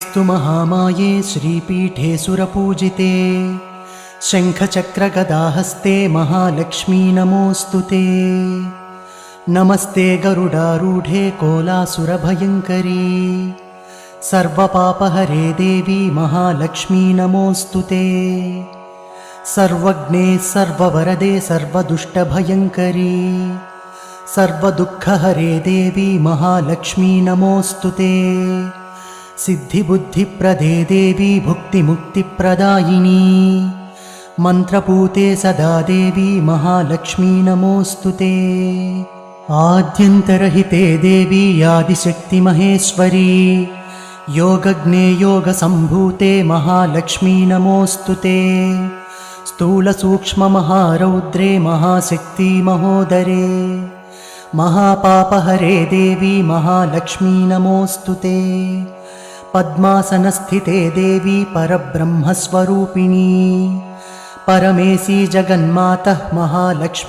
स्तु महामाये श्रीपीठे सुरपूजिते शङ्खचक्रगदाहस्ते महालक्ष्मी नमोऽस्तु ते। नमस्ते गरुडारूढे कोलासुरभयङ्करी सर्वपापहरे देवी महालक्ष्मी नमोऽस्तु ते। सर्वज्ञे सर्ववरदे सर्वदुष्टभयङ्करी सर्वदुःखहरे देवी महालक्ष्मी नमोऽस्तु ते। सिद्धिबुद्धिप्रदे देवी भुक्तिमुक्तिप्रदायिनी मन्त्रपूते सदा देवी महालक्ष्मी नमोऽस्तु ते। आद्यन्तरहिते देवी आदिशक्तिमहेश्वरी योगज्ञे योगसम्भूते महालक्ष्मी नमोऽस्तु ते। स्थूलसूक्ष्ममहारौद्रे महाशक्ति महोदरे महापापहरे देवी महालक्ष्मी नमोऽस्तु ते। पद्मासनस्थिते देवी परब्रह्मस्वरूपिणी परमेशी जगन्मातः महालक्ष्मी